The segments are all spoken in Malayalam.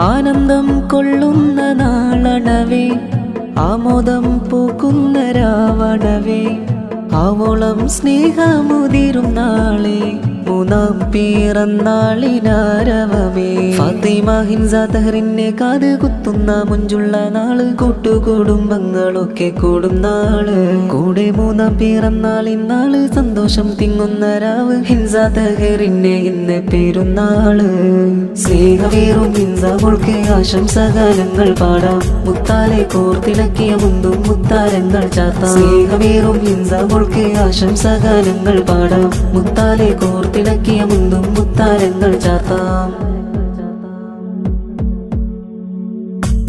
ആനന്ദം കൊള്ളുന്ന നാളണവേ, ആമോദം പൂക്കുന്ന രാവണവേ, ആവോളം സ്നേഹമുതിരും നാളെ, മൂന്നാം പിറന്നാളിനാരവമേ. ഫാത്തിമ ഹിൻസ തഹറിനെ കാത് കുത്തുന്ന മുഞ്ചുള്ള നാള്, കൂട്ടുകുടുംബങ്ങളൊക്കെ കൂടും നാള്, കൂടെ മൂന്നാം പിറന്നാളിനാള്, സന്തോഷം തിങ്ങുന്ന രാവ്, ഹിൻസ തഹറിനെ ഇന്ന് പെരുന്നാള്. സ്നേഹമേറും ഹിൻസ മോൾക്ക് ആശംസഗാനങ്ങൾ പാടാം, മുത്താലെ കോർത്തിണക്കിയ മുന്തും മുത്താരങ്ങൾ ചാർത്താം. സ്നേഹമേറും ഹിൻസ മോൾക്ക് ആശംസഗാനങ്ങൾ പാടാം, മുത്താലെ കോർത്തിണക്കിയ മുന്തും മുത്താരങ്ങൾ ചാർത്താം.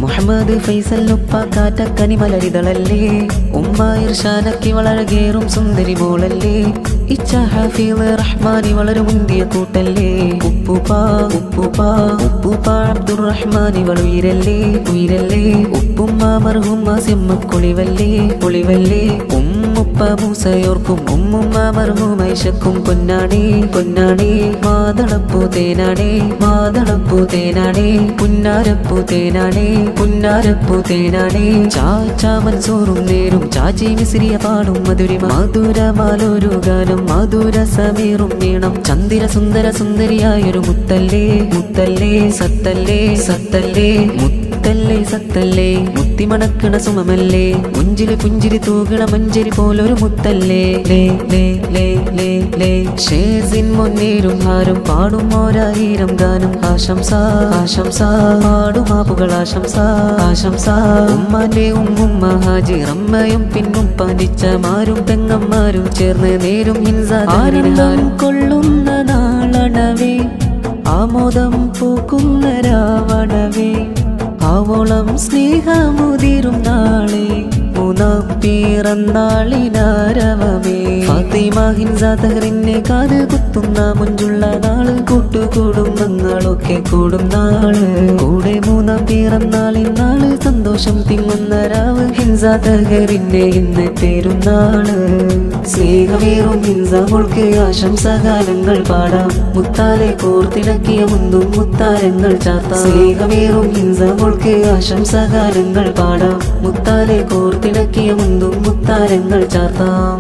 മുഹമ്മദ് ഫൈസൽ ഉപ്പ കാറ്റക്കനി മലരിതളല്ലേ, ഉമ്മ ഇർഷാനക്കി വളഴകേറും സുന്ദരി മോളല്ലേ, ഇച്ച ഹഫീള് റഹ്മാനി വളരെ മുന്തിയ കൂട്ടല്ലേ, ഉപ്പുപ്പാ ഉപ്പുപ്പാ ഉപ്പുപ്പാ അബ്ദുറഹ്മാനി വളുയിരല്ലേ ഉയരല്ലേ, ഉപ്പുമ്മ മർഹുമ്മ സെമ്മക്കുളിവല്ലേ ഒളിവല്ലേ, ഉമ്മുപ്പ മൂസയോർക്കും ഉമ്മുമ്മ മർഹുമൈശക്കും പൊന്നാണേ പൊന്നാണേ, മാതളപ്പൂ തേനാണേ മാതളപ്പൂ തേനാണേ, പുന്നാരപ്പൂ തേനാണേ പുന്നാരപ്പൂ തേനാണേ. ചാച്ചാ മൻസൂറും നേരും ചാച്ചി മിസ്രിയ പാടും മധുരിമ, മധുരമാലൊരു ഗാനം മധുര സമീറും വീണം, ചന്ദിര സുന്ദര സുന്ദരിയായൊരു മുത്തല്ലേ മുത്തല്ലേ സത്തല്ലേ സത്തല്ലേ മുത്തല്ലേ സത്തല്ലേ, മുത്തിമണക്കണ സുമമല്ലേ, മുഞ്ചില് പുഞ്ചിരി തൂകണ മഞ്ചരി പോലൊരു മുത്തല്ലേ, ലേ ലേ ലേ ലേ ലേ. ഷേസിൻ മുന്നേരും ഹാരും പാടും ഓരായിരം ഗാനം, ആശംസ ആശംസ പാടുമാപ്പുകൾ ആശംസ ആശംസ. ഉമ്മാന്റെ ഉമ്മുമ്മ ഹാജിറമ്മയും പിന്നും പതിച്ചമാരും പെങ്ങന്മാരും ചേർന്ന് നേരും ഹിൻസ. ആനന്ദം കൊള്ളുന്ന നാളണവേ, ആമോദം പൂക്കുന്ന രാവണവേ, ആവോളം സ്നേഹമുതിരും നാളെ, മൂന്നാം പിറന്നാളിനാരവമേ. ഫാത്തിമ ഹിൻസ തഹറിനെ കാത് കുത്തുന്ന മുഞ്ചുള്ള നാള്, കൂട്ടുകുടുംബങ്ങളൊക്കെ കൂടും നാള്, കൂടെ മൂന്നാം പിറന്നാളിനാള്, സന്തോഷം തിങ്ങുന്ന രാവ്, ഹിൻസ തഹറിനെ ഇന്ന് പെരുന്നാള്. സ്നേഹമേറും ഹിൻസ മോൾക്ക് ആശംസഗാനങ്ങൾ പാടാം, മുത്താലെ കോർത്തിണക്കിയ മുന്തും മുത്താരങ്ങൾ ചാർത്താം. സ്നേഹമേറും ഹിൻസ മോൾക്ക് ആശംസഗാനങ്ങൾ പാടാം, മുത്താലെ കോർത്തിണക്കിയ മുന്തും മുത്താരങ്ങൾ ചാർത്താം.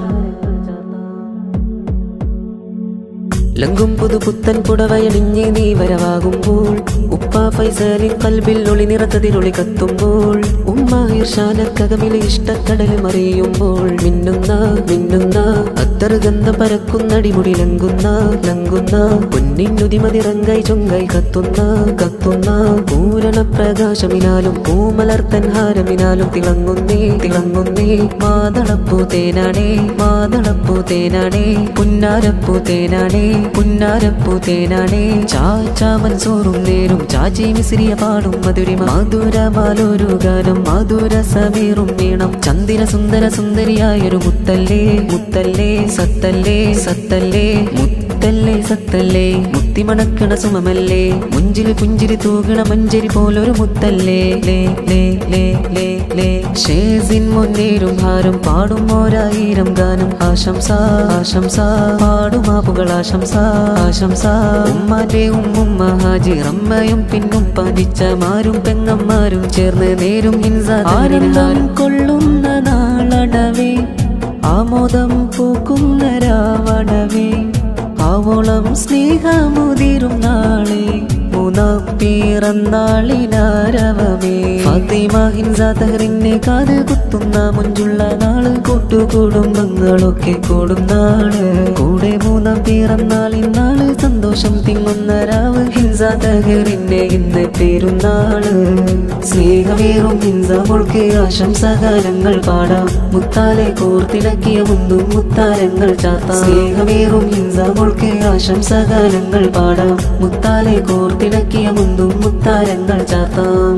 ലങ്കും പുതു പുത്തൻ പുടവയണിഞ്ഞ് നീ വരവാകുമ്പോൾ, ഉപ്പ ഫൈസലിൻ കൽബിൽ ഒളി നിറത്തതിലൊളി കത്തുമ്പോൾ, ഉമ്മ ഇർഷാനക്കകമിലെ ഇഷ്ടക്കടൽ മറിയുമ്പോൾ, മിന്നുന്ന മിന്നുന്ന അത്തറ് ഗന്ധം പരക്കുന്നടിമുടി ലങ്കുന്ന ലങ്കുന്ന, പൊന്നിന്നുതിമതിറങ്കൈ ചൊങ്കൈ കത്തുന്ന കത്തുന്ന, പൂരണ പ്രകാശമിനാലും പൂമലർത്തൻ ഹാരമിനാലും തിളങ്ങുന്നേ തിളങ്ങുന്നേ, മാതളപ്പൂ തേനാണേ മാതളപ്പൂ തേനാണേ, പുന്നാരപ്പൂ തേനാണേ പുന്നാരപ്പൂ തേനാണേ. ചാച്ചാ മൻസൂറും നേരും ചാച്ചി മിസ്രിയ പാടും മധുരിമ, മധുരമാലൊരു ഗാനം മധുര സമീറും വീണം, ചന്ദിര സുന്ദര സുന്ദരിയായൊരു മുത്തല്ലേ മുത്തല്ലേ സത്തല്ലേ സത്തല്ലേ മുത്തല്ലേ സത്തല്ലേ, മുത്തിമണക്കണ സുമമല്ലേ, മുഞ്ചില് പുഞ്ചിരി തൂകണ മഞ്ചരി പോലൊരു മുത്തല്ലേ, ലേ ലേ ലേ ലേ ലേ. ഷേസിൻ മുന്നേരും ഹാരും പാടും ഓരായിരം ഗാനം, ആശംസ ആശംസ പാടുമാപ്പുകൾ ആശംസ ആശംസ. ഉമ്മാന്റെ ഉമ്മുമ്മ ഹാജിറമ്മയും പിന്നും പതിച്ചമാരും പെങ്ങന്മാരും ചേർന്ന് നേരും ഹിൻസ. ആനന്ദം കൊള്ളുന്ന നാളണവേ, ആമോദം പൂക്കുന്ന രാവണവേ, ആവോളം സ്നേഹമുതിരും നാളെ, മൂന്നാം പിറന്നാളിനാരവമേ. ഫാത്തിമ ഹിൻസ തഹറിനെ കാത് കുത്തുന്ന മുഞ്ചുള്ള നാള്, കൂട്ടുകുടുംബങ്ങളൊക്കെ കൂടും നാള്, കൂടെ മൂന്നാം പിറന്നാളിനാള്, സന്തോഷം തിങ്ങുന്ന രാവ്, ഹിൻസ തഹറിനെ ഇന്ന് പെരുന്നാള്. സ്നേഹമേറും ഹിൻസ മോൾക്ക് ആശംസഗാനങ്ങൾ പാടാം, മുത്താലെ കോർത്തിണക്കിയ മുന്തും മുത്താരങ്ങൾ ചാർത്താം. സ്നേഹമേറും ഹിൻസ മോൾക്ക് ആശംസഗാനങ്ങൾ പാടാം, മുത്താലെ കോർത്തിണക്കിയ മുന്തും മുത്താരങ്ങൾ ചാർത്താം.